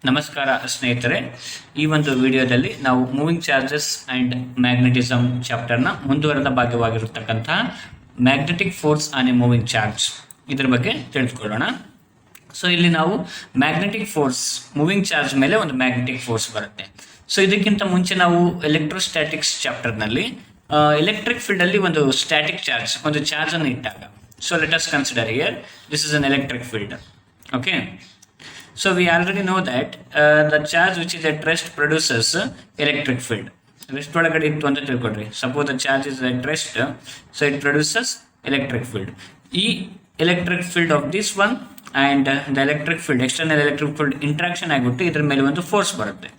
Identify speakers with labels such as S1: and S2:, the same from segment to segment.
S1: ನಮಸ್ಕಾರ ಸ್ನೇಹಿತರೆ, ಈ ಒಂದು ವಿಡಿಯೋದಲ್ಲಿ ನಾವು ಮೂವಿಂಗ್ ಚಾರ್ಜಸ್ ಆ್ಯಂಡ್ ಮ್ಯಾಗ್ನೆಟಿಸಮ್ ಚಾಪ್ಟರ್ನ ಮುಂದುವರೆದ ಭಾಗವಾಗಿರತಕ್ಕಂತಹ magnetic force on a moving charge ಇದರ ಬಗ್ಗೆ ತಿಳಿದುಕೊಳ್ಳೋಣ. ಸೊ ಇಲ್ಲಿ ನಾವು ಮ್ಯಾಗ್ನೆಟಿಕ್ ಫೋರ್ಸ್, ಮೂವಿಂಗ್ ಚಾರ್ಜ್ ಮೇಲೆ ಒಂದು ಮ್ಯಾಗ್ನೆಟಿಕ್ ಫೋರ್ಸ್ ಬರುತ್ತೆ. ಸೊ ಇದಕ್ಕಿಂತ ಮುಂಚೆ ನಾವು ಎಲೆಕ್ಟ್ರೋಸ್ಟ್ಯಾಟಿಕ್ಸ್ ಚಾಪ್ಟರ್ನಲ್ಲಿ ಎಲೆಕ್ಟ್ರಿಕ್ ಫೀಲ್ಡಲ್ಲಿ ಒಂದು ಸ್ಟ್ಯಾಟಿಕ್ ಚಾರ್ಜ್, ಒಂದು ಚಾರ್ಜನ್ನು ಇಟ್ಟಾಗ, so let us consider here this is an electric field. Okay, so we already know that the charge which is at rest produces electric field. Rest ಒಳಗಡೆ ಇತ್ತು ಅಂತ ತಿಳ್ಕೊಡ್ರಿ. Suppose the charge is at rest, so it produces electric field. ಈ electric field of this one and the electric field, external electric field interaction ಆಗಿಬಿಟ್ಟು ಇದ್ರ ಮೇಲೆ ಒಂದು force ಬರುತ್ತೆ.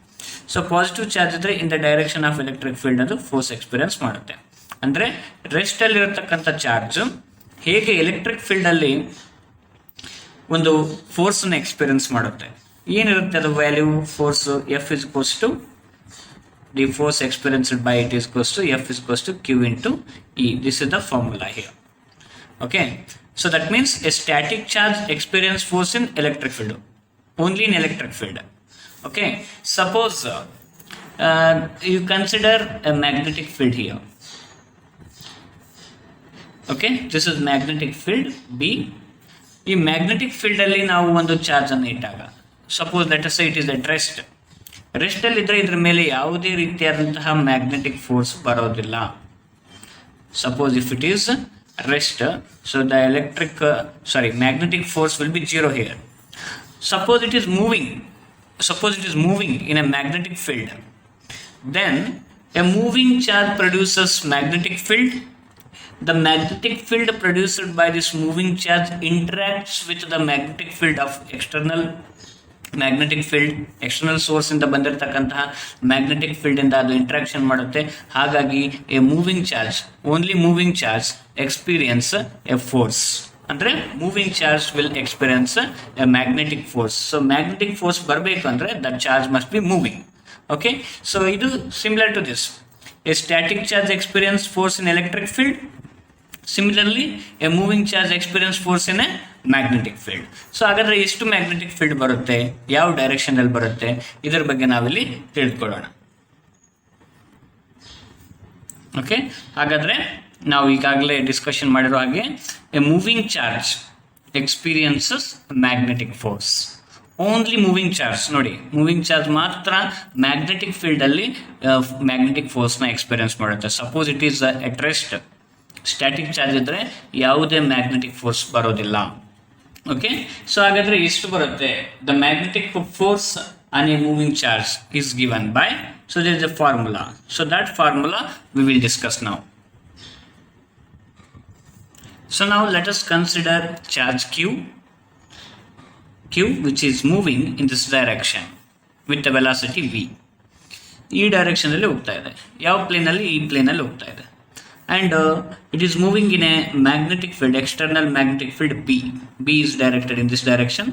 S1: So positive charge ಇದ್ರೆ in the direction of electric field ಅದು force experience ಮಾಡುತ್ತೆ. ಅಂದರೆ ರೆಸ್ಟಲ್ಲಿ ಇರತಕ್ಕಂಥ ಚಾರ್ಜ್ ಹೇಗೆ ಎಲೆಕ್ಟ್ರಿಕ್ ಫೀಲ್ಡಲ್ಲಿ ಒಂದು ಫೋರ್ಸನ್ನು ಎಕ್ಸ್ಪೀರಿಯನ್ಸ್ ಮಾಡುತ್ತೆ. ಏನಿರುತ್ತೆ ಅದು value force? F is equals to the force experienced by it is equals to F is equals to Q into E. This is the formula here. Okay, so that means a static charge experience force in electric field, only in electric field. Okay, suppose you consider a magnetic field here. Okay, this is magnetic field B. ಈ magnetic ಫೀಲ್ಡಲ್ಲಿ ನಾವು ಒಂದು ಚಾರ್ಜನ್ನು ಇಟ್ಟಾಗ, suppose let us say it is at rest. ರೆಸ್ಟಲ್ಲಿದ್ದರೆ ಇದ್ರ ಮೇಲೆ ಯಾವುದೇ ರೀತಿಯಾದಂತಹ ಮ್ಯಾಗ್ನೆಟಿಕ್ ಫೋರ್ಸ್ ಬರೋದಿಲ್ಲ. Suppose if it is rest, so the magnetic force will be zero here. Suppose it is moving in a magnetic field, then a moving charge produces magnetic field. The magnetic field produced by this moving charge interacts with the magnetic field of external magnetic field, external source ಇಂದ ಬಂದಿರತಕ್ಕಂತಹ magnetic field ಇಂದ ಅದು interaction ಮಾಡುತ್ತೆ. ಹಾಗಾಗಿ a moving charge, only moving charge experience a force. ಅಂದರೆ moving charge will experience a magnetic force. So magnetic force ಬರಬೇಕು ಅಂದರೆ that charge must be moving. Okay, so ಇದು similar to this. A static charge experience force in electric field, similarly a moving charge experience force in a magnetic field. So ಹಾಗಾದರೆ ಎಷ್ಟು magnetic field ಬರುತ್ತೆ, ಯಾವ ಡೈರೆಕ್ಷನಲ್ಲಿ ಬರುತ್ತೆ, ಇದರ ಬಗ್ಗೆ ನಾವಿಲ್ಲಿ ತಿಳ್ಕೊಳ್ಳೋಣ. ಓಕೆ, ಹಾಗಾದರೆ ನಾವು ಈಗಾಗಲೇ ಡಿಸ್ಕಷನ್ ಮಾಡಿರೋ ಹಾಗೆ a moving charge experiences magnetic force. Only moving charge, ನೋಡಿ ಮೂವಿಂಗ್ ಚಾರ್ಜ್ ಮಾತ್ರ ಮ್ಯಾಗ್ನೆಟಿಕ್ ಫೀಲ್ಡಲ್ಲಿ ಮ್ಯಾಗ್ನೆಟಿಕ್ ಫೋರ್ಸ್ನ ಎಕ್ಸ್ಪೀರಿಯನ್ಸ್ ಮಾಡುತ್ತೆ. Suppose it is at rest, static charge ಇದ್ದರೆ ಯಾವುದೇ ಮ್ಯಾಗ್ನೆಟಿಕ್ ಫೋರ್ಸ್ ಬರೋದಿಲ್ಲ. ಓಕೆ, ಸೊ ಹಾಗಾದರೆ ಎಷ್ಟು ಬರುತ್ತೆ? The magnetic force on a moving charge is given by, so there is a formula. So that formula we will discuss now. So now let us consider charge Q which is moving in this direction with the velocity v. ಈ ಡೈರೆಕ್ಷನಲ್ಲಿ ಹೋಗ್ತಾ ಇದೆ. ಯಾವ ಪ್ಲೇನಲ್ಲಿ? ಈ ಪ್ಲೇನಲ್ಲಿ ಹೋಗ್ತಾ ಇದೆ. And it is moving in a magnetic field, external magnetic field B. B is directed in this direction.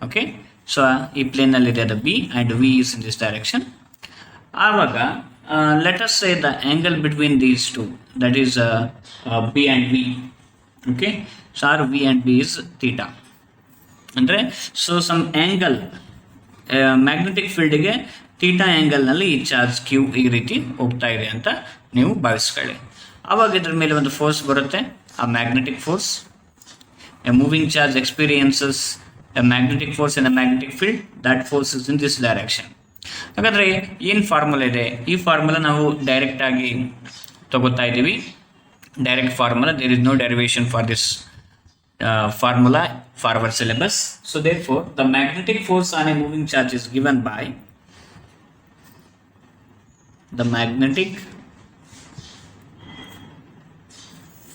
S1: Okay, so ಈ ಪ್ಲೇನಲ್ಲಿದೆ ಅದು B and V is in this direction. ಆವಾಗ let us say the angle between these two, that is B and V. Okay, so our V and B is theta. ಅಂದರೆ so some angle magnetic ಫೀಲ್ಡಿಗೆ theta ಆ್ಯಂಗಲ್ನಲ್ಲಿ ಈ charge Q ಈ ರೀತಿ ಹೋಗ್ತಾ ಇದೆ ಅಂತ ನೀವು ಭಾವಿಸ್ಕೊಳ್ಳಿ. ಆವಾಗ ಇದ್ರ ಮೇಲೆ ಒಂದು ಫೋರ್ಸ್ ಬರುತ್ತೆ, ಆ magnetic force. A moving charge experiences A magnetic force in a magnetic field, that force is in this direction. ಹಾಗಾದರೆ ಏನು ಫಾರ್ಮುಲಾ ಇದೆ? ಈ ಫಾರ್ಮುಲಾ ನಾವು ಡೈರೆಕ್ಟಾಗಿ ತಗೋತಾ ಇದ್ದೀವಿ. Direct formula, there is no derivation for this formula for our syllabus. So therefore the magnetic force on a moving charge is given by the magnetic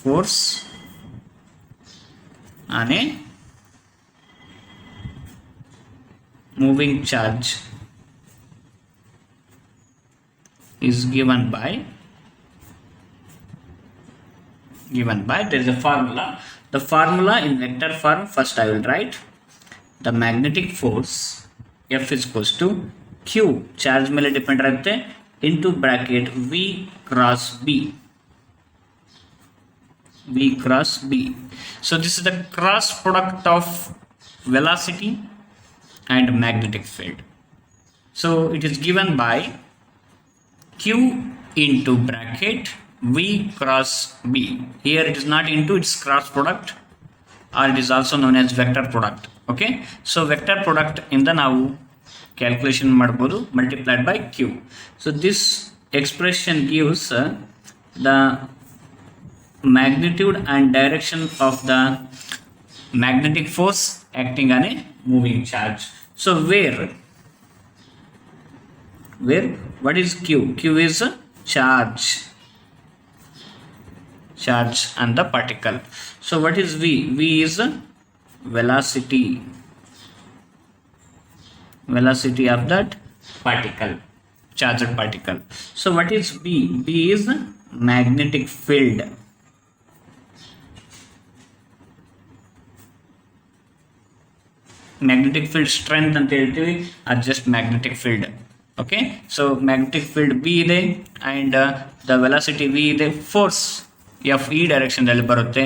S1: force on a moving charge is given by there is a formula. The formula in vector form, first I will write the magnetic force F is equals to Q, charge ಮೇಲೆ depend ಇರುತ್ತೆ, into bracket V cross B. So this is the cross product of velocity and magnetic field. So it is given by Q into bracket V cross B. Here it is not into, it's cross product, or it is also known as vector product. Okay, so vector product ಇಂದ ನಾವು calculation ಮಾಡಬಹುದು multiplied by Q. So this expression gives the magnitude and direction of the magnetic force acting on a moving charge. So where what is Q? Q is charge on the particle. So what is V? V is velocity of that particle, charged particle. So what is B? B is magnetic field. Magnetic field strength ಅಂತ ಹೇಳ್ತೀವಿ, ಅದು just magnetic field. Okay, so magnetic field B ಇದೆ and the velocity V ಇದೆ, force F ಈ direction ಅಲ್ಲಿ ಬರುತ್ತೆ.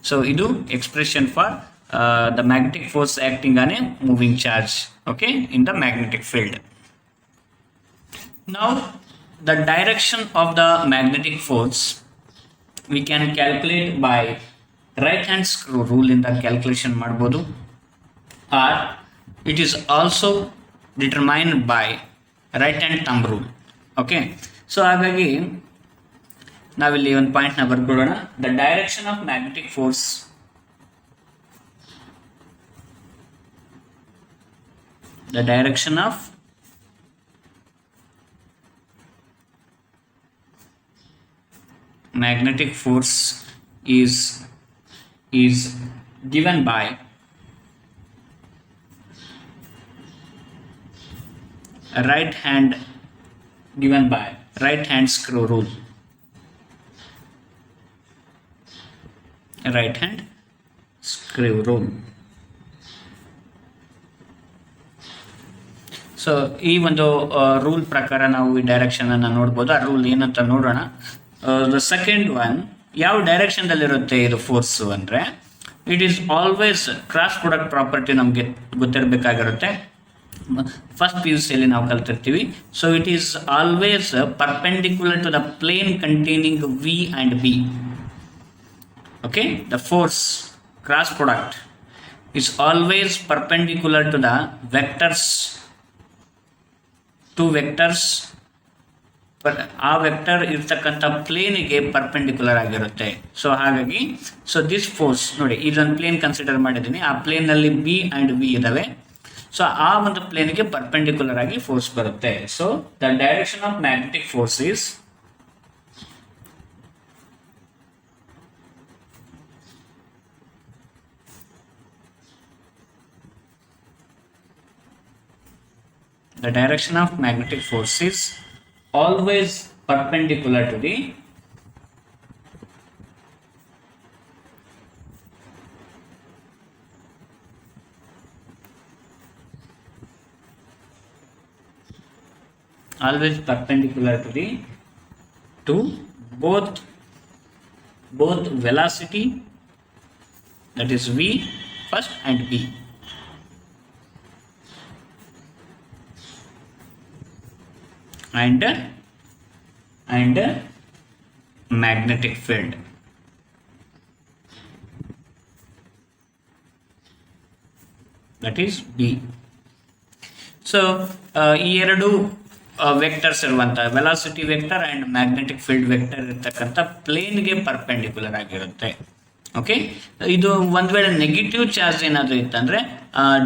S1: So ಇದು expression for the magnetic force acting on a moving charge, okay, in the magnetic field. Now the direction of the magnetic force we can calculate by right hand screw rule ಇಂದ calculation ಮಾಡಬಹುದು, or it is also determined by right hand thumb rule. Okay, so ಹಾಗಾಗಿ ನಾವಿಲ್ಲಿ ಒಂದು point ನ ಬರ್ಕೊಳ್ಳೋಣ. The direction of magnetic force magnetic force is given by right hand screw rule. Right hand screw rule. So ಈ ಒಂದು rule ಪ್ರಕಾರ ನಾವು ಈ direction ಅನ್ನು ನೋಡ್ಬೋದು. ಆ ರೂಲ್ ಏನಂತ ನೋಡೋಣ. ದ ಸೆಕೆಂಡ್ ಒನ್, ಯಾವ ಡೈರೆಕ್ಷನ್ದಲ್ಲಿರುತ್ತೆ ಇದು ಫೋರ್ಸು ಅಂದರೆ, it is always cross product property ನಮಗೆ ಗೊತ್ತಿರಬೇಕಾಗಿರುತ್ತೆ. ಫಸ್ಟ್ PUC ಅಲ್ಲಿ ನಾವು ಕಲ್ತಿರ್ತೀವಿ. So it is always perpendicular to the plane containing V and B. Okay, the force cross product is always perpendicular to the vectors, two vectors, ಆ vector ಇರ್ತಕ್ಕಂಥ ಪ್ಲೇನಿಗೆ perpendicular ಆಗಿರುತ್ತೆ. So ಹಾಗಾಗಿ this force ನೋಡಿ, ಇದೊಂದು plane consider ಮಾಡಿದ್ದೀನಿ. ಆ ಪ್ಲೇನಲ್ಲಿ B and V ಇದಾವೆ. So ಆ ಒಂದು ಪ್ಲೇನ್ಗೆ ಪರ್ಪೆಂಡಿಕ್ಯುಲರ್ ಆಗಿ ಫೋರ್ಸ್ ಬರುತ್ತೆ. So the direction of magnetic force is always perpendicular to the to both velocity, that is V first, and B. And magnetic field. That is B. So ಈ ಎರಡು vectors ಇರುವಂತ velocity vector and magnetic field vector ಇರ್ತಕ್ಕಂಥ ಪ್ಲೇನ್ಗೆ perpendicular ಆಗಿರುತ್ತೆ. Okay, ಇದು ಒಂದ್ ವೇಳೆ negative charge ಏನಾದರೂ ಇತ್ತಂದ್ರೆ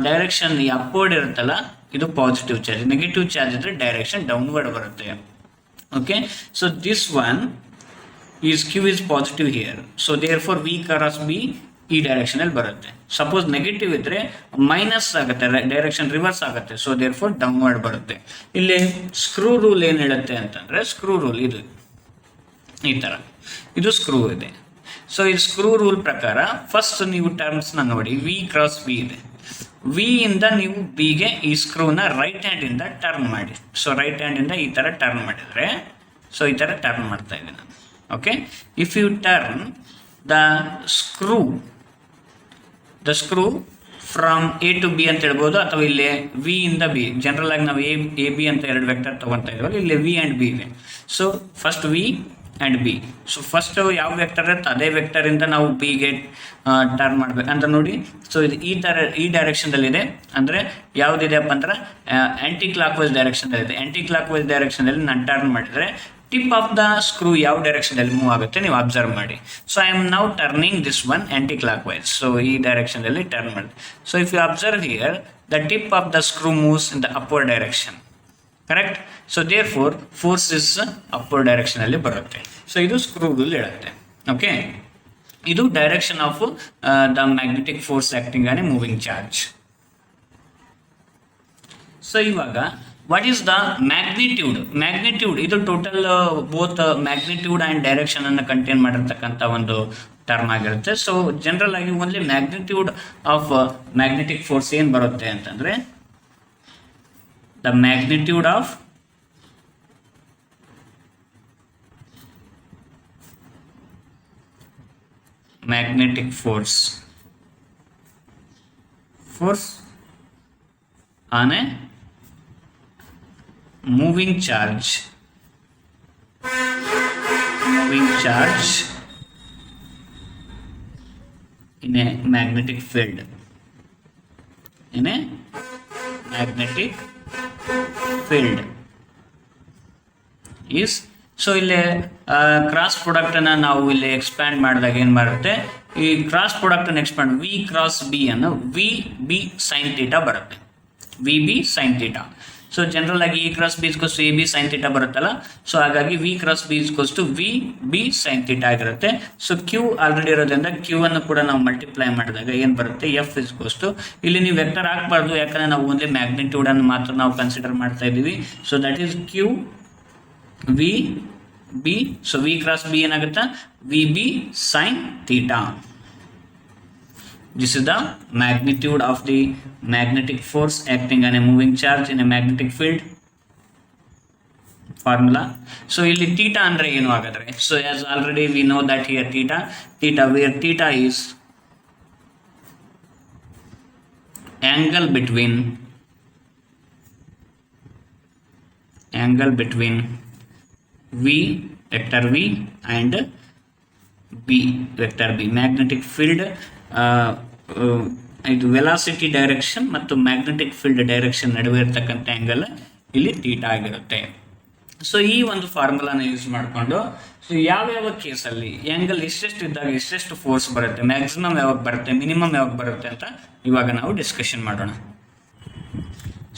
S1: ಡೈರೆಕ್ಷನ್ ಈ ಅಪ್ವರ್ಡ್ ಇರುತ್ತಲ್ಲ, ಇದು ಪಾಸಿಟಿವ್ ಚಾರ್ಜ್. ನೆಗೆಟಿವ್ ಚಾರ್ಜ್ ಇದ್ರೆ ಡೈರೆಕ್ಷನ್ ಡೌನ್ವರ್ಡ್ ಬರುತ್ತೆ. Okay, so this one is Q is positive here. So therefore V cross B ಈ ಡೈರೆಕ್ಷನ್ ಅಲ್ಲಿ ಬರುತ್ತೆ. ಸಪೋಸ್ ನೆಗೆಟಿವ್ ಇದ್ರೆ ಮೈನಸ್ ಆಗುತ್ತೆ, ಡೈರೆಕ್ಷನ್ ರಿವರ್ಸ್ ಆಗುತ್ತೆ. ಸೊ ದೇರ್ ಫಾರ್ ಡೌನ್ವರ್ಡ್ ಬರುತ್ತೆ. ಇಲ್ಲಿ ಸ್ಕ್ರೂ ರೂಲ್ ಏನ್ ಹೇಳುತ್ತೆ ಅಂತಂದ್ರೆ, ಸ್ಕ್ರೂ ರೂಲ್ ಇದು ಈ ತರ, ಇದು ಸ್ಕ್ರೂ ಇದೆ. ಸೊ ಈ ಸ್ಕ್ರೂ ರೂಲ್ ಪ್ರಕಾರ ಫಸ್ಟ್ ನೀವು ಟರ್ಮ್ಸ್ ನ ನೋಡಿ, V ಕ್ರಾಸ್ B ಇದೆ. V ಇಂದ ನೀವು B ಗೆ ಈ ಸ್ಕ್ರೂನ ರೈಟ್ ಹ್ಯಾಂಡ್ ಇಂದ ಟರ್ನ್ ಮಾಡಿ. ಸೊ ರೈಟ್ ಹ್ಯಾಂಡ್ ಇಂದ ಈ ತರ ಟರ್ನ್ ಮಾಡಿದ್ರೆ, ಸೊ ಈ ತರ ಟರ್ನ್ ಮಾಡ್ತಾ ಇದ್ದೀನಿ ನಾನು. Okay, if you turn the screw from A to B ಅಂತ ಹೇಳ್ಬೋದು, ಅಥವಾ ಇಲ್ಲಿ ವಿ ಇಂದ ಬಿ. ಜನರಲ್ ಆಗಿ ನಾವು ಎ ಬಿ ಅಂತ ಎರಡು ವೆಕ್ಟರ್ ತಗೊತಾ ಇದ್ವಲ್ಲ, ಇಲ್ಲಿ ವಿ ಆ್ಯಂಡ್ ಬಿ ಇದೆ. So first we and B. So first ಯಾವ ವೆಕ್ಟರ್ ಇರುತ್ತೆ ಅದೇ ವೆಕ್ಟರಿಂದ ನಾವು ಬಿಗೆ ಟರ್ನ್ ಮಾಡ್ಬೇಕು ಅಂತ ನೋಡಿ. ಸೊ ಇದು ಈ ಡೈರೆಕ್ಷನ್ದಲ್ಲಿದೆ, ಅಂದರೆ ಯಾವುದಿದೆಯಪ್ಪ ಅಂದ್ರೆ ಆ್ಯಂಟಿ ಕ್ಲಾಕ್ ವೈಸ್ ಡೈರೆಕ್ಷನ್ದಲ್ಲಿದೆ. ಆ್ಯಂಟಿ ಕ್ಲಾಕ್ ವೈಸ್ ಡೈರೆಕ್ಷನಲ್ಲಿ ನಾನು ಟರ್ನ್ ಮಾಡಿದರೆ ಟಿಪ್ ಆಫ್ ದ ಸ್ಕ್ರೂ ಯಾವ ಡೈರೆಕ್ಷನಲ್ಲಿ ಮೂವ್ ಆಗುತ್ತೆ ನೀವು ಅಬ್ಸರ್ವ್ ಮಾಡಿ. So I am now turning this one anticlockwise. So ಈ ಡೈರೆಕ್ಷನಲ್ಲಿ ಟರ್ನ್ ಮಾಡಿ. So if you observe here the tip of the screw moves in the upward direction, correct. So there force is upward ಡೈರೆಕ್ಷನಲ್ಲಿ ಬರುತ್ತೆ. So ಇದು screw rule ಹೇಳುತ್ತೆ. Okay, ಇದು direction of the magnetic force acting on a moving charge. So ಇವಾಗ what is the magnitude? Magnitude ಇದು total both magnitude and direction ಅನ್ನು contain ಮಾಡಿರ್ತಕ್ಕಂಥ ಒಂದು ಟರ್ಮ್ ಆಗಿರುತ್ತೆ. ಸೊ ಜನರಲ್ ಆಗಿ only magnitude of magnetic force ಏನು ಬರುತ್ತೆ ಅಂತಂದರೆ the magnitude of magnetic force on a moving charge in a magnetic field, is. So ಇಲ್ಲಿ ಕ್ರಾಸ್ ಪ್ರಾಡಕ್ಟನ್ನು ನಾವು ಇಲ್ಲಿ ಎಕ್ಸ್ಪ್ಯಾಂಡ್ ಮಾಡಿದಾಗ ಏನು ಬರುತ್ತೆ, ಈ ಕ್ರಾಸ್ ಪ್ರಾಡಕ್ಟನ್ನು ಎಕ್ಸ್ಪ್ಯಾಂಡ್ ವಿ ಕ್ರಾಸ್ ಬಿ ಅನ್ನು ವಿ ಬಿ ಸೈನ್ ಥೀಟಾ ಬರುತ್ತೆ, V B sine theta. So general ಆಗಿ ಇ ಕ್ರಾಸ್ ಬಿ ಇಸ್ಕೋಸ್ ಎ ಬಿ ಸೈನ್ ಥೀಟಾ ಬರುತ್ತಲ್ಲ, ಸೊ ಹಾಗಾಗಿ ವಿ ಕ್ರಾಸ್ ಬಿ ಇಸ್ಕೋಸ್ to V B sine theta ಆಗಿರುತ್ತೆ. So Q already ಇರೋದ್ರಿಂದ Q ಅನ್ನು ಕೂಡ ನಾವು ಮಲ್ಟಿಪ್ಲೈ ಮಾಡಿದಾಗ ಏನು ಬರುತ್ತೆ, ಎಫ್ ಇಸ್ಕೋಸ್ ಟು, ಇಲ್ಲಿ ನೀವು ವೆಕ್ಟರ್ ಹಾಕ್ಬಾರ್ದು ಯಾಕಂದರೆ ನಾವು ಓನ್ಲಿ ಮ್ಯಾಗ್ನಿಟ್ಯೂಡನ್ನು ಮಾತ್ರ ನಾವು ಕನ್ಸಿಡರ್ ಮಾಡ್ತಾ ಇದ್ದೀವಿ. So that is Q V B. So V cross B ಏನಾಗುತ್ತೆ, V B sine theta. This is the magnitude of the magnetic force acting on a moving charge in a magnetic field. Formula. So ಇಲ್ಲಿ theta ಅಂದ್ರೆ ಏನು ಹಾಗಾದ್ರೆ? So as already we know that here theta where theta is angle between V vector V and B vector B. Magnetic field ಇದು velocity direction ಮತ್ತು magnetic field direction ನಡುವೆ ಇರ್ತಕ್ಕಂಥ angle ಇಲ್ಲಿ theta ಆಗಿರುತ್ತೆ. ಸೊ ಈ ಒಂದು ಫಾರ್ಮುಲಾನ ಯೂಸ್ ಮಾಡಿಕೊಂಡು so ಯಾವ್ಯಾವ ಕೇಸಲ್ಲಿ ಆ್ಯಂಗಲ್ ಎಷ್ಟೆಷ್ಟು ಇದ್ದಾಗ ಎಷ್ಟೆಷ್ಟು ಫೋರ್ಸ್ ಬರುತ್ತೆ, ಮ್ಯಾಕ್ಸಿಮಮ್ ಯಾವಾಗ ಬರುತ್ತೆ, ಮಿನಿಮಮ್ ಯಾವಾಗ ಬರುತ್ತೆ ಅಂತ ಇವಾಗ ನಾವು ಡಿಸ್ಕಷನ್ ಮಾಡೋಣ.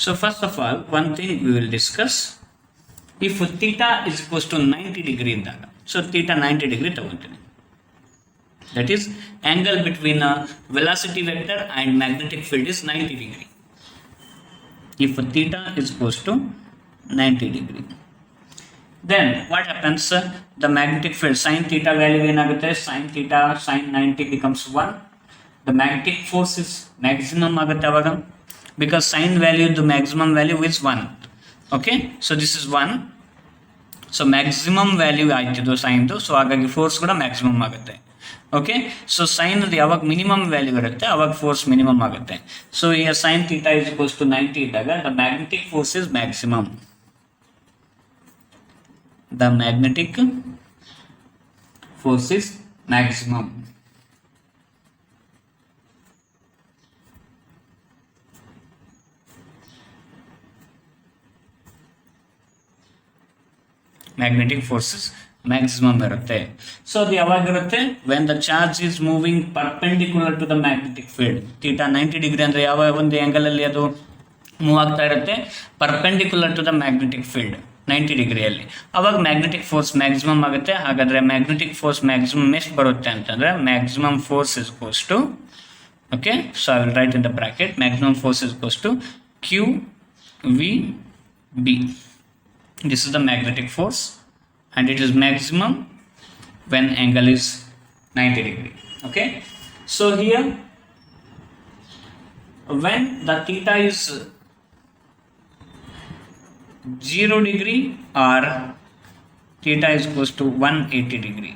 S1: So first of all one thing we will discuss, if theta is equals to 90 degree ಇದ್ದಾಗ, ಸೊ ಥೀಟಾ 90 ಡಿಗ್ರಿ ತಗೊತೀನಿ. That is angle between a velocity vector and magnetic field is 90 degree. If theta is equals to 90 degree, then what happens? The magnetic field sin theta value ಏನಾಗುತ್ತೆ, sin theta sin 90 becomes 1. The magnetic force is maximum ಆಗುತ್ತೆ ಅವಾಗ, because sin value the maximum value is 1. Okay, so this is 1. So maximum value ಆಯ್ತಿದ್ದು ಸೈನ್ದು, so ಹಾಗಾಗಿ force ಕೂಡ maximum ಆಗುತ್ತೆ. Okay, so sine ಯಾವಾಗ minimum value ಇರುತ್ತೆ ಅವಾಗ ಫೋರ್ಸ್ ಮಿನಿಮಮ್ ಆಗುತ್ತೆ. ಸೊ ಈ sine theta is equals to 90 ಇದ್ದಾಗ the magnetic force is maximum. The magnetic force is maximum. Magnetic forces maximum ಇರುತ್ತೆ. ಸೊ ಅದು ಯಾವಾಗಿರುತ್ತೆ, when the charge is moving perpendicular to the magnetic field. Theta 90 degree ಅಂದರೆ ಯಾವ ಒಂದು ಆ್ಯಂಗಲಲ್ಲಿ ಅದು move ಆಗ್ತಾ ಇರುತ್ತೆ, perpendicular to the magnetic field 90 ಡಿಗ್ರಿಯಲ್ಲಿ. ಅವಾಗ ಮ್ಯಾಗ್ನೆಟಿಕ್ ಫೋರ್ಸ್ ಮ್ಯಾಕ್ಸಿಮಮ್ ಆಗುತ್ತೆ. ಹಾಗಾದರೆ ಮ್ಯಾಗ್ನೆಟಿಕ್ ಫೋರ್ಸ್ ಮ್ಯಾಕ್ಸಿಮಮ್ ಎಷ್ಟು ಬರುತ್ತೆ ಅಂತಂದರೆ maximum force is equals to, okay, so I will write in the bracket, maximum force is equals to Q V B. This is the magnetic force and it is maximum when angle is 90 degree. Okay, so here when the theta is 0 degree or theta is equals to 180 degree.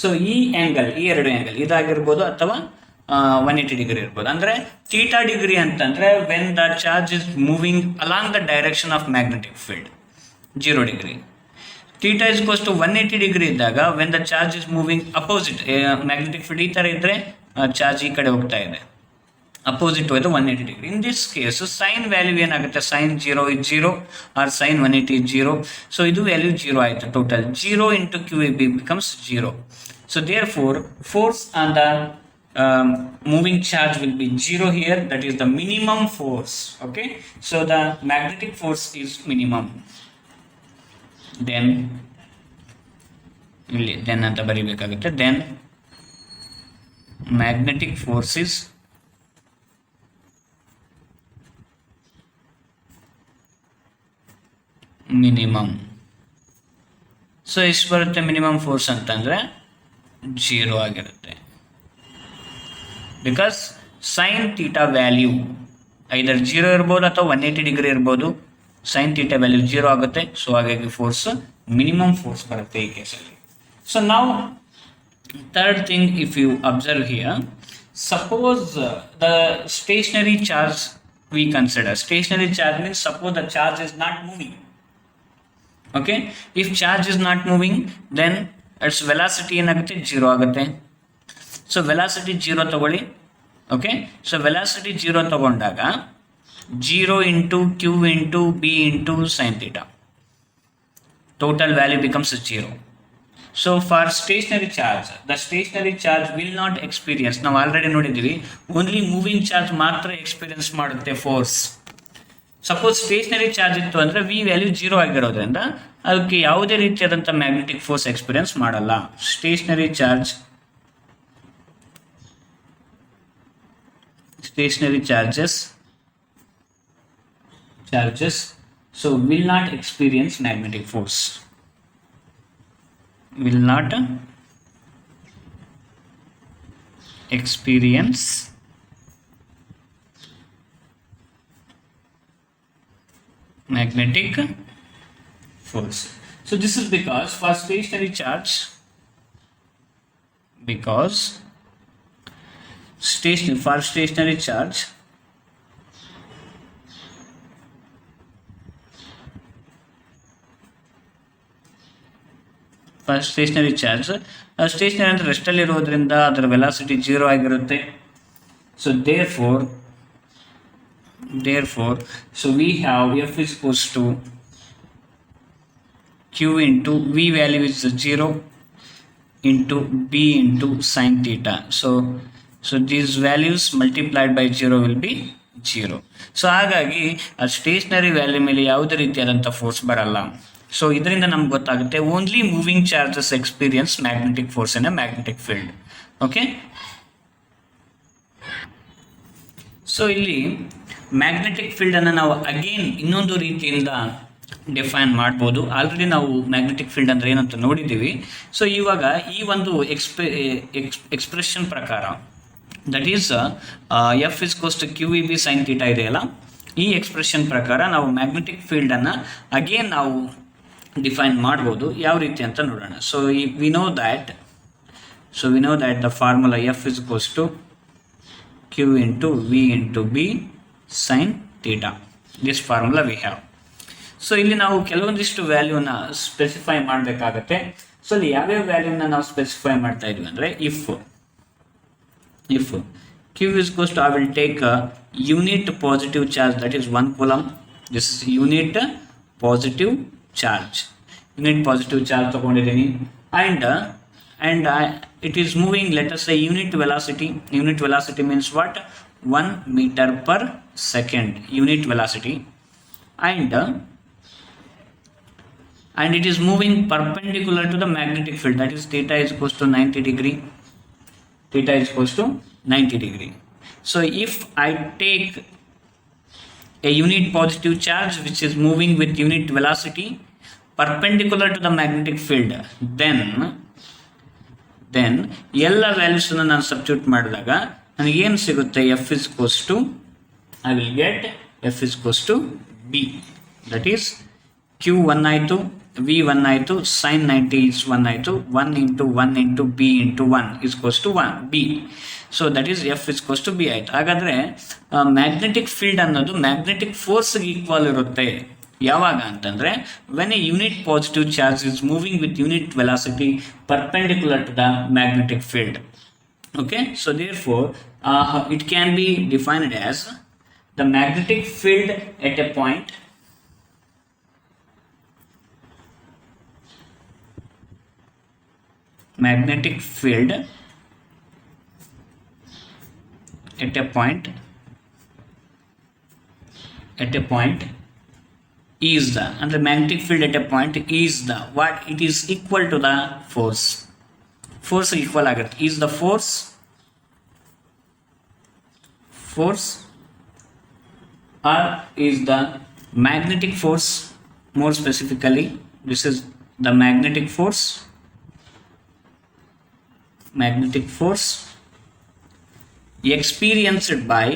S1: So ಈ angle, ಈ ಎರಡು angle ಇದಾಗಿರ್ಬೋದು ಅಥವಾ 180 degree ಇರ್ಬೋದು. ಅಂದರೆ theta degree ಅಂತಂದರೆ when the charge is moving along the direction of magnetic field, 0 degree. Theta ಇಸ್ ಕೋಸ್ to 180 degree ಇದ್ದಾಗ when the charge is moving opposite, magnetic field ಈ ಥರ ಇದ್ದರೆ ಚಾರ್ಜ್ ಈ ಕಡೆ ಹೋಗ್ತಾ ಇದೆ, ಅಪೋಸಿಟ್ ಹೋಯ್ತು 180 degree. In this case sine value ಏನಾಗುತ್ತೆ, sine 0 is 0 or sine 180 is 0. ಸೊ ಇದು ವ್ಯಾಲ್ಯೂ 0 ಆಯಿತು. Total 0 into QAB becomes 0. So therefore force on the moving charge will be 0 here. That is the minimum force. Okay, so the magnetic force is minimum. Then ಇಲ್ಲಿ then ಅಂತ ಬರೀಬೇಕಾಗುತ್ತೆ. Then magnetic force is minimum. So ಎಷ್ಟು ಬರುತ್ತೆ minimum force ಅಂತಂದರೆ 0 ಆಗಿರುತ್ತೆ. Because sine theta value ಐದರ್ 0 ಇರ್ಬೋದು ಅಥವಾ 180 degree ಇರ್ಬೋದು, sine theta value 0 ಆಗುತ್ತೆ. ಸೊ ಹಾಗಾಗಿ ಫೋರ್ಸ್ ಮಿನಿಮಮ್ ಫೋರ್ಸ್ ಬರುತ್ತೆ ಈ ಕೇಸಲ್ಲಿ. ಸೊ ನಾವು third thing, if you observe here, suppose the stationary charge we consider. Stationary charge means suppose the charge is not moving. Okay, if charge is not moving, then its velocity ಏನಾಗುತ್ತೆ 0 ಆಗುತ್ತೆ. So velocity 0 ತಗೊಳ್ಳಿ. Okay, so velocity 0 ತಗೊಂಡಾಗ 0 into Q into B into sin theta, total value becomes 0. So for stationary charge, the stationary charge will not experience, ನಾವು already ನೋಡಿದ್ದೀವಿ, only moving charge ಮಾತ್ರ experience ಮಾಡುತ್ತೆ force. Suppose stationary charge ಇತ್ತು ಅಂದರೆ V value 0 ಆಗಿರೋದ್ರಿಂದ ಅದಕ್ಕೆ ಯಾವುದೇ ರೀತಿಯಾದಂಥ ಮ್ಯಾಗ್ನೆಟಿಕ್ ಫೋರ್ಸ್ ಎಕ್ಸ್ಪೀರಿಯನ್ಸ್ ಮಾಡಲ್ಲ. Stationary charges so will not experience magnetic force, will not experience magnetic force. So this is because for stationary charge, for stationary charge stationary ಅಂದರೆ ರೆಸ್ಟಲ್ಲಿ ಇರೋದ್ರಿಂದ ಅದರ ವೆಲಾಸಿಟಿ 0 ಆಗಿರುತ್ತೆ. So therefore so we have F is equals to Q into V value is 0 into B into sin theta. So these values multiplied by 0 will be 0. So ಹಾಗಾಗಿ ಆ stationery value ಮೇಲೆ ಯಾವುದೇ ರೀತಿಯಾದಂಥ ಫೋರ್ಸ್ ಬರಲ್ಲ. So ಇದರಿಂದ ನಮ್ಗೆ ಗೊತ್ತಾಗುತ್ತೆ only moving charges experience magnetic force in a magnetic field. Okay, so ಇಲ್ಲಿ ಮ್ಯಾಗ್ನೆಟಿಕ್ ಫೀಲ್ಡನ್ನು ನಾವು ಅಗೇನ್ ಇನ್ನೊಂದು ರೀತಿಯಿಂದ ಡಿಫೈನ್ ಮಾಡ್ಬೋದು. ಆಲ್ರೆಡಿ ನಾವು ಮ್ಯಾಗ್ನೆಟಿಕ್ ಫೀಲ್ಡ್ ಅಂದರೆ ಏನಂತ ನೋಡಿದ್ದೀವಿ. ಸೊ ಇವಾಗ ಈ ಒಂದು ಎಕ್ಸ್ಪ್ರೆಷನ್ ಪ್ರಕಾರ, that is F is coach to Q E B sine theta ಇದೆಯಲ್ಲ, ಈ ಎಕ್ಸ್ಪ್ರೆಷನ್ ಪ್ರಕಾರ ನಾವು ಮ್ಯಾಗ್ನೆಟಿಕ್ ಫೀಲ್ಡನ್ನು ಅಗೇನ್ ನಾವು ಡಿಫೈನ್ ಮಾಡ್ಬೋದು. ಯಾವ ರೀತಿ ಅಂತ ನೋಡೋಣ. So we know that the formula F is coach to Q into V into B sine theta. This formula we have. So ಇಲ್ಲಿ ನಾವು ಕೆಲವೊಂದಿಷ್ಟು ವ್ಯಾಲ್ಯೂನ ಸ್ಪೆಸಿಫೈ ಮಾಡಬೇಕಾಗತ್ತೆ. ಸೊ ಇಲ್ಲಿ ಯಾವ್ಯಾವ ವ್ಯಾಲ್ಯೂನ ನಾವು ಸ್ಪೆಸಿಫೈ ಮಾಡ್ತಾ ಇದ್ವಿ ಅಂದರೆ, if Q is equals to, I will take a unit positive charge, that is 1 coulomb. This is unit positive charge. ತಗೊಂಡಿದ್ದೀನಿ. and it is moving, let us say unit velocity means what, 1 meter per second unit velocity, and it is moving perpendicular to the magnetic field, that is theta is equals to 90 degree. So if I take a unit positive charge which is moving with unit velocity perpendicular to the magnetic field, then ಎಲ್ಲ ವ್ಯಾಲ್ಯೂಸನ್ನು ನಾನು substitute ಮಾಡಿದಾಗ ನನಗೆ ಏನು ಸಿಗುತ್ತೆ, F is coach to, I will get F is coach to B, that is Q1 ಆಯಿತು, V1 ಆಯಿತು, sin 90 is 1 ಆಯಿತು, 1 into 1 into B into 1 is equals to 1 B. So that is F is equals to B ಆಯಿತು. ಹಾಗಾದರೆ magnetic field ಅನ್ನೋದು magnetic ಫೋರ್ಸ್ಗೆ equal ಇರುತ್ತೆ. ಯಾವಾಗ ಅಂತಂದರೆ when a unit positive charge is moving with unit velocity perpendicular to the magnetic field. Okay, so therefore it can be defined as the magnetic field at a point magnetic field at a point is the, and the magnetic field at a point is the what it is equal to the force equal ಆಗುತ್ತೆ. is the force or is the magnetic force, more specifically this is the magnetic force experienced by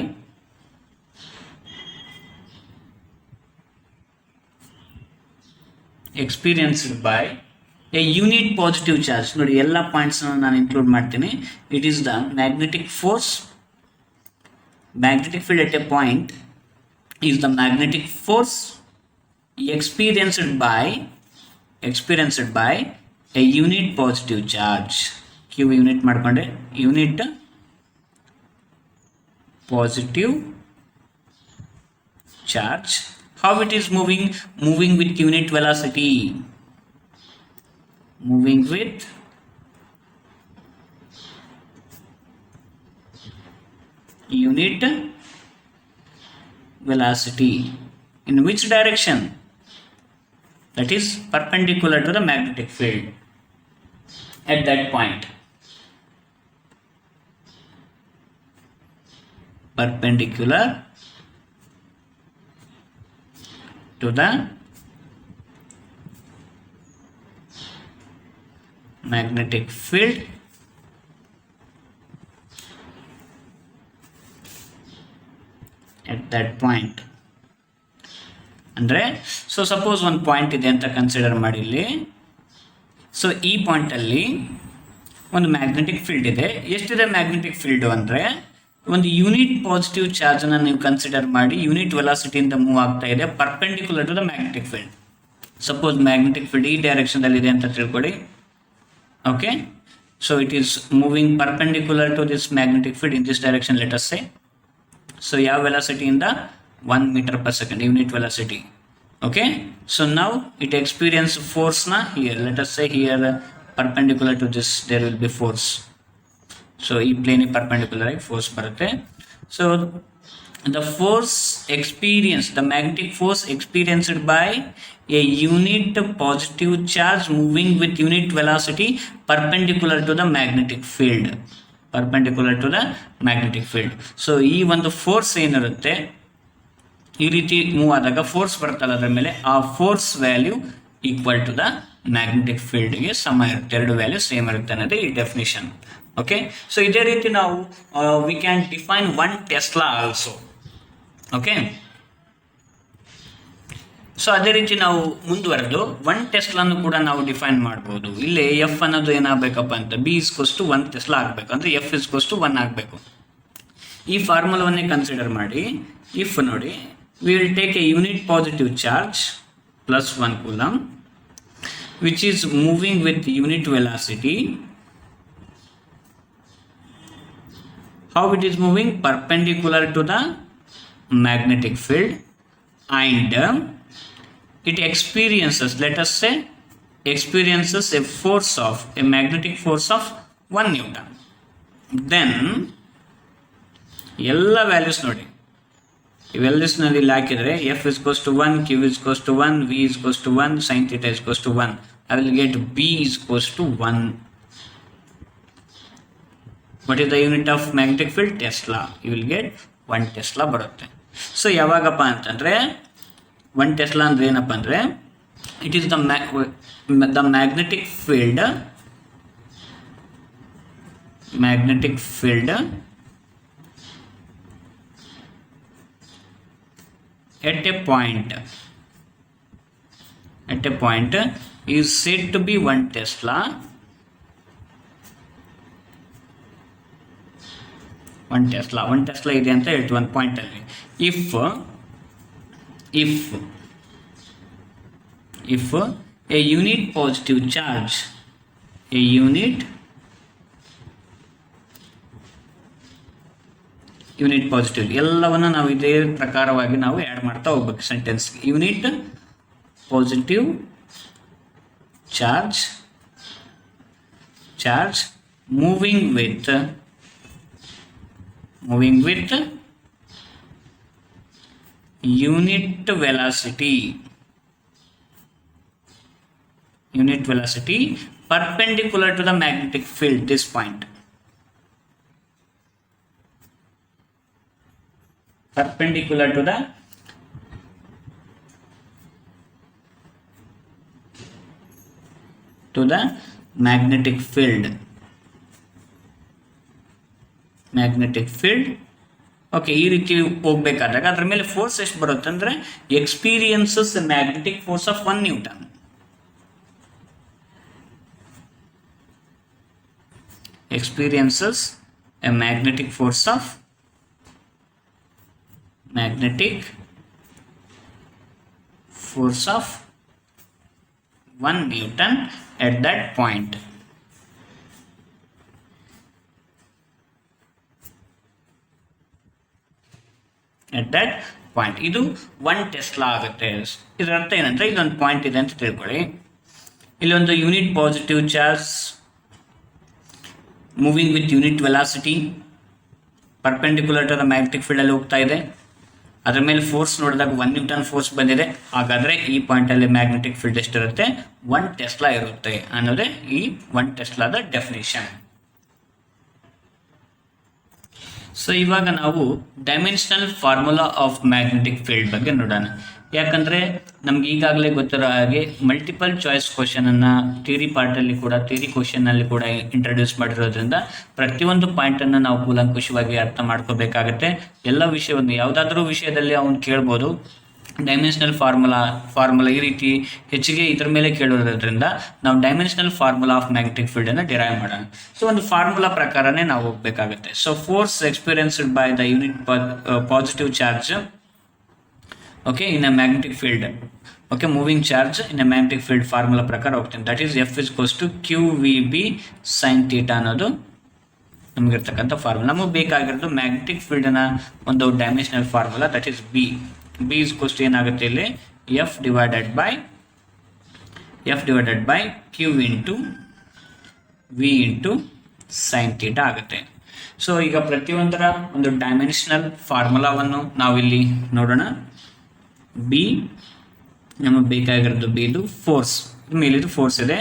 S1: a unit positive charge. ನೋಡಿ ಎಲ್ಲ points ನಾನು include ಮಾಡ್ತೀನಿ. It is the magnetic field at a point is the magnetic force experienced by a unit positive charge. Q unit ಮಾಡ್ಕೊಂಡೆ, unit positive charge. How it is moving with unit velocity, moving with unit velocity. In which direction? That is perpendicular to the magnetic field at that point. Perpendicular to the magnetic field at that point. ಅಂದರೆ so suppose ಒಂದು point ಇದೆ ಅಂತ consider ಮಾಡಿ ಇಲ್ಲಿ. So ಈ ಪಾಯಿಂಟಲ್ಲಿ ಒಂದು magnetic field ಇದೆ. ಎಷ್ಟಿದೆ ಮ್ಯಾಗ್ನೆಟಿಕ್ ಫೀಲ್ಡು ಅಂದರೆ ಒಂದು ಯೂನಿಟ್ ಪಾಸಿಟಿವ್ ಚಾರ್ಜನ್ನು ನೀವು ಕನ್ಸಿಡರ್ ಮಾಡಿ ಯೂನಿಟ್ ವೆಲಾಸಿಟಿಯಿಂದ ಮೂವ್ ಆಗ್ತಾ ಇದೆ perpendicular to the magnetic field. Suppose magnetic field ಈ ಡೈರೆಕ್ಷನ್ದಲ್ಲಿದೆ ಅಂತ ತಿಳ್ಕೊಳ್ಳಿ. Okay, so it is moving perpendicular to this magnetic field in this direction, let us say. So ಯಾವ ವೆಲಾಸಿಟಿಯಿಂದ 1 meter per second unit velocity. Okay, so now it experience force na here, let us say here perpendicular to this there will be force. So ee plane perpendicular force barutte. So the force experienced, the magnetic force experienced by a unit positive charge moving with unit velocity perpendicular to the magnetic field. So ಈ ಒಂದು force ಏನಿರುತ್ತೆ ಈ ರೀತಿ move ಆದಾಗ force ಬರುತ್ತಲ್ಲ ಅದರ ಮೇಲೆ, ಆ force value equal to the magnetic ಫೀಲ್ಡ್ಗೆ ಸಮ ಇರುತ್ತೆ. ಎರಡು ವ್ಯಾಲ್ಯೂ ಸೇಮ್ ಇರುತ್ತೆ ಅನ್ನೋದು ಈ ಡೆಫಿನಿಷನ್. ಓಕೆ, ಸೊ ಇದೇ ರೀತಿ ನಾವು we can define 1 Tesla also. Okay, so ಅದೇ ರೀತಿ ನಾವು ಮುಂದುವರೆದು 1 ಟೆಸ್ಲಾನು ಕೂಡ ನಾವು ಡಿಫೈನ್ ಮಾಡ್ಬೋದು. ಇಲ್ಲಿ ಎಫ್ ಅನ್ನೋದು ಏನಾಗಬೇಕಪ್ಪ ಅಂತ B = 1 ಟೆಸ್ಲಾ ಆಗಬೇಕು, ಅಂದರೆ F = 1 ಆಗಬೇಕು. ಈ ಫಾರ್ಮುಲಾವನ್ನೇ ಕನ್ಸಿಡರ್ ಮಾಡಿ. ಇಫ್ ನೋಡಿ, we will take a unit positive charge plus 1 coulomb which is moving with unit velocity. How it is moving? Perpendicular to the magnetic field, and it experiences, let us say, experiences a magnetic force of 1 Newton. Then ಎಲ್ಲ values ನೋಡಿ, ಇವೆಲ್ಲಸ್ನಲ್ಲಿ ಹಾಕಿದರೆ F = 1, Q = 1, V = 1, sin θ = 1. I will get B = 1. What is the unit of magnetic field? Tesla. You will get 1 Tesla ಬರುತ್ತೆ. So ಯಾವಾಗಪ್ಪ ಅಂತಂದರೆ 1 Tesla ಅಂದರೆ ಏನಪ್ಪ ಅಂದರೆ it is the magnetic field at a point at a point is said to be 1 Tesla. 1 Tesla ಇದೆ ಅಂತ ಹೇಳ್ತೀವಿ ಒಂದು ಪಾಯಿಂಟಲ್ಲಿ. if a unit positive charge, unit positive, ಎಲ್ಲವನ್ನು ನಾವು ಇದೇ ಪ್ರಕಾರವಾಗಿ ನಾವು ಆ್ಯಡ್ ಮಾಡ್ತಾ ಹೋಗ್ಬೇಕು sentence. Unit positive charge moving with unit velocity perpendicular to the magnetic field, this point. Perpendicular to the magnetic field. Okay, ಈ ರೀತಿ ಹೋಗ್ಬೇಕಾದಾಗ ಅದ್ರ ಮೇಲೆ ಫೋರ್ಸ್ ಎಷ್ಟು ಬರುತ್ತೆ ಅಂದರೆ experiences magnetic force of 1 Newton. experiences a magnetic force of 1 Newton at that point. ಇದು 1 Tesla ಆಗುತ್ತೆ. ಇದರ ಅರ್ಥ ಏನಂದ್ರೆ ಇದೊಂದು ಪಾಯಿಂಟ್ ಇದೆ ಅಂತ ತಿಳ್ಕೊಳ್ಳಿ. ಇಲ್ಲೊಂದು unit positive charge moving with unit velocity perpendicular to the magnetic field ಅಲ್ಲಿ ಹೋಗ್ತಾ ಇದೆ. ಅದರ ಮೇಲೆ ಫೋರ್ಸ್ ನೋಡಿದಾಗ 1 ನ್ಯೂಟನ್ ಫೋರ್ಸ್ ಬಂದಿದೆ. ಹಾಗಾದರೆ ಈ ಪಾಯಿಂಟಲ್ಲಿ ಮ್ಯಾಗ್ನೆಟಿಕ್ ಫೀಲ್ಡ್ ಎಷ್ಟಿರುತ್ತೆ? 1 ಟೆಸ್ಲಾ ಇರುತ್ತೆ ಅನ್ನೋದೇ ಈ 1 ಟೆಸ್ಲಾದ ಡೆಫಿನೇಷನ್. ಸೊ ಇವಾಗ ನಾವು dimensional formula of magnetic field ಬಗ್ಗೆ ನೋಡೋಣ. ಯಾಕಂದರೆ ನಮ್ಗೆ ಈಗಾಗಲೇ ಗೊತ್ತಿರೋ ಹಾಗೆ ಮಲ್ಟಿಪಲ್ ಚಾಯ್ಸ್ ಕ್ವಶನನ್ನು ಥಿಯರಿ ಕ್ವಶನ್ನಲ್ಲಿ ಕೂಡ ಇಂಟ್ರೊಡ್ಯೂಸ್ ಮಾಡಿರೋದ್ರಿಂದ ಪ್ರತಿಯೊಂದು ಪಾಯಿಂಟನ್ನು ನಾವು ಕೂಲಂಕುಷವಾಗಿ ಅರ್ಥ ಮಾಡ್ಕೋಬೇಕಾಗತ್ತೆ. ಎಲ್ಲ ವಿಷಯವನ್ನು ಯಾವುದಾದ್ರೂ ವಿಷಯದಲ್ಲಿ ಅವನು ಕೇಳ್ಬೋದು. ಡೈಮೆನ್ಷನಲ್ ಫಾರ್ಮುಲಾ ಈ ರೀತಿ ಹೆಚ್ಚಿಗೆ ಇದ್ರ ಮೇಲೆ ಕೇಳೋದ್ರಿಂದ ನಾವು ಡೈಮೆನ್ಷನಲ್ ಫಾರ್ಮುಲಾ ಆಫ್ ಮ್ಯಾಗ್ನೆಟಿಕ್ ಫೀಲ್ಡನ್ನು ಡಿರೈವ್ ಮಾಡೋಣ. ಸೊ ಒಂದು ಫಾರ್ಮುಲಾ ಪ್ರಕಾರನೇ ನಾವು ಹೋಗಬೇಕಾಗುತ್ತೆ. So force experienced by the unit positive charge in a magnetic field, moving charge in a magnetic field formula ಪ್ರಕಾರ ಹೋಗ್ತೀನಿ. That is F is equals to QVB sin theta ಅನ್ನೋದು ನಮಗಿರ್ತಕ್ಕಂಥ formula. ನಮಗೆ ಬೇಕಾಗಿರೋದು magnetic ಫೀಲ್ಡ್ನ ಒಂದು dimensional formula, that is B is equals to ಏನಾಗುತ್ತೆ ಇಲ್ಲಿ F divided by Q into V into sin theta ಆಗುತ್ತೆ. So ಈಗ ಪ್ರತಿಯೊಂದರ ಒಂದು ಡೈಮೆನ್ಷನಲ್ ಫಾರ್ಮುಲಾವನ್ನು ನಾವಿಲ್ಲಿ ನೋಡೋಣ. ಬಿ ನಮಗೆ ಬೇಕಾಗಿರೋದು ಬಿ ಇದು ಫೋರ್ಸ್, ಮೇಲಿದು ಫೋರ್ಸ್ ಇದೆ.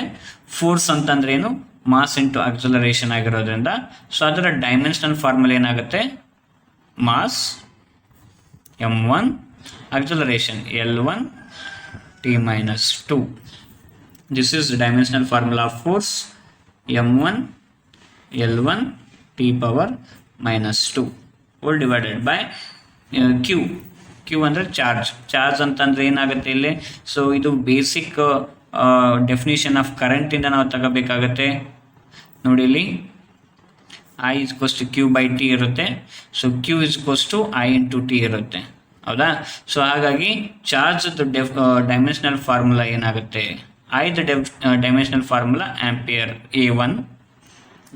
S1: ಫೋರ್ಸ್ ಅಂತಂದ್ರೆ ಏನು? ಮಾಸ್ ಇಂಟು ಆಕ್ಸಲರೇಷನ್ ಆಗಿರೋದ್ರಿಂದ ಸೊ ಅದರ ಡೈಮೆನ್ಷನಲ್ ಫಾರ್ಮುಲಾ ಏನಾಗುತ್ತೆ? Mass m1 acceleration L1 t-2. This is dimensional formula of force m1 L1 t⁻², whole divided by Q ಅಂದರೆ ಚಾರ್ಜ್ ಅಂತಂದರೆ ಏನಾಗುತ್ತೆ ಇಲ್ಲಿ? ಸೊ ಇದು ಬೇಸಿಕ್ ಡೆಫಿನಿಷನ್ ಆಫ್ ಕರೆಂಟಿಂದ ನಾವು ತಗೋಬೇಕಾಗತ್ತೆ. ನೋಡಿ ಇಲ್ಲಿ I is equals to Q by T ಇರುತ್ತೆ. So Q is equals to I into T ಇರುತ್ತೆ, ಹೌದಾ? ಸೊ ಹಾಗಾಗಿ ಚಾರ್ಜ್ದು ಡೈಮೆನ್ಷನಲ್ ಫಾರ್ಮುಲಾ ಏನಾಗುತ್ತೆ? ಐದು dimensional formula ampere A1.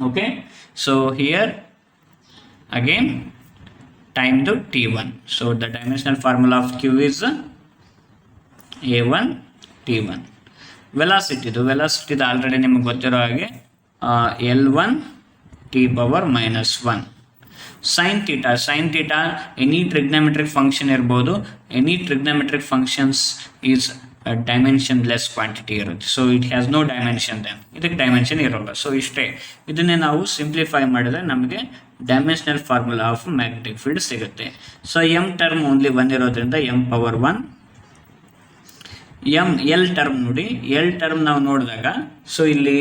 S1: Okay, so here again time to T1. So the dimensional formula of Q is A1 T1. Velocity already ನಿಮಗೆ ಗೊತ್ತಿರೋ ಹಾಗೆ L1 t⁻⁻1. Sine theta any trigonometric function ಇರ್ಬೋದು. Any trigonometric functions is dimensionless quantity ಇರುತ್ತೆ. So it has no dimension then, ಇದಕ್ಕೆ dimension ಇರೋಲ್ಲ. So ಇಷ್ಟೇ, ಇದನ್ನೇ ನಾವು ಸಿಂಪ್ಲಿಫೈ ಮಾಡಿದ್ರೆ ನಮಗೆ dimensional formula of magnetic field ಸಿಗುತ್ತೆ. ಸೊ ಎಮ್ ಟರ್ಮ್ ಓನ್ಲಿ 1 ಇರೋದ್ರಿಂದ m⁻1. ಎಲ್ ಟರ್ಮ್ ನೋಡಿ, ಎಲ್ ಟರ್ಮ್ ನಾವು ನೋಡಿದಾಗ ಸೊ ಇಲ್ಲಿ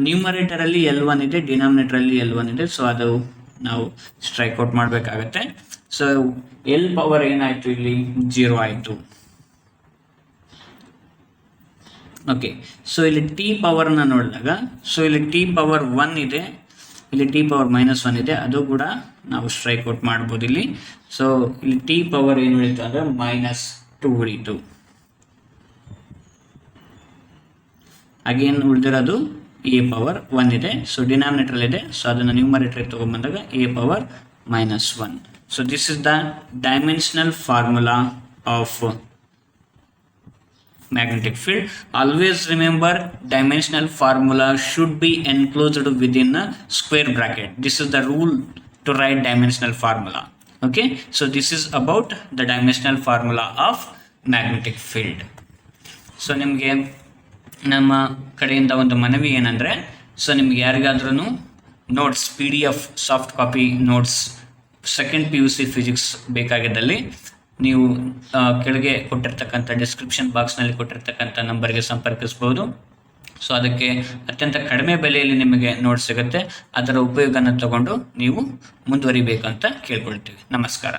S1: ನ್ಯೂಮರೇಟರಲ್ಲಿ L1 ಇದೆ, ಡಿನಾಮಿನೇಟರಲ್ಲಿ L1 ಇದೆ. ಸೊ ಅದು ನಾವು ಸ್ಟ್ರೈಕ್ ಔಟ್ ಮಾಡಬೇಕಾಗತ್ತೆ. ಸೊ ಎಲ್ ಪವರ್ ಏನಾಯಿತು ಇಲ್ಲಿ? 0 ಆಯಿತು. ಓಕೆ, ಸೊ ಇಲ್ಲಿ ಟಿ ಪವರ್ನ ನೋಡಿದಾಗ, ಸೊ ಇಲ್ಲಿ ಟಿ ಪವರ್ 1 ಇದೆ, ಇಲ್ಲಿ ಟಿ ಪವರ್ -1 ಇದೆ, ಅದು ಕೂಡ ನಾವು ಸ್ಟ್ರೈಕ್ ಔಟ್ ಮಾಡ್ಬೋದು ಇಲ್ಲಿ. ಸೊ ಇಲ್ಲಿ ಟಿ ಪವರ್ ಏನು ಉಳಿತು ಅಂದರೆ -2 ಉಳಿತು. ಅಗೇನ್ ಉಳಿದಿರೋದು ಎ ಪವರ್ 1 ಇದೆ, ಸೊ ಡಿನಾಮಿನೇಟರ್ ಇದೆ, ಸೊ ಅದನ್ನು ನ್ಯೂಮರೇಟರ್ ತಗೊಂಡ್ಬಂದಾಗ A power -1. So this is the dimensional formula of magnetic field. Always remember, dimensional formula should be enclosed within a square bracket. This is the rule to write dimensional formula. Okay, so this is about the dimensional formula of magnetic field. So ನಿಮಗೆ ನಮ್ಮ ಕಡೆಯಿಂದ ಒಂದು ಮನವಿ ಏನಂದರೆ, so ನಿಮ್ಗೆ ಯಾರಿಗಾದ್ರೂ notes PDF soft copy notes second PUC physics ಬೇಕಾಗಿದ್ದಲ್ಲಿ ನೀವು ಕೆಳಗೆ ಕೊಟ್ಟಿರ್ತಕ್ಕಂಥ ಡಿಸ್ಕ್ರಿಪ್ಷನ್ ಬಾಕ್ಸ್ನಲ್ಲಿ ಕೊಟ್ಟಿರ್ತಕ್ಕಂಥ ನಂಬರ್ಗೆ ಸಂಪರ್ಕಿಸ್ಬೋದು. ಸೊ ಅದಕ್ಕೆ ಅತ್ಯಂತ ಕಡಿಮೆ ಬೆಲೆಯಲ್ಲಿ ನಿಮಗೆ ನೋಟ್ಸ್ ಸಿಗುತ್ತೆ. ಅದರ ಉಪಯೋಗನ ತಗೊಂಡು ನೀವು ಮುಂದುವರಿಬೇಕಂತ ಕೇಳ್ಕೊಳ್ತೀವಿ. ನಮಸ್ಕಾರ.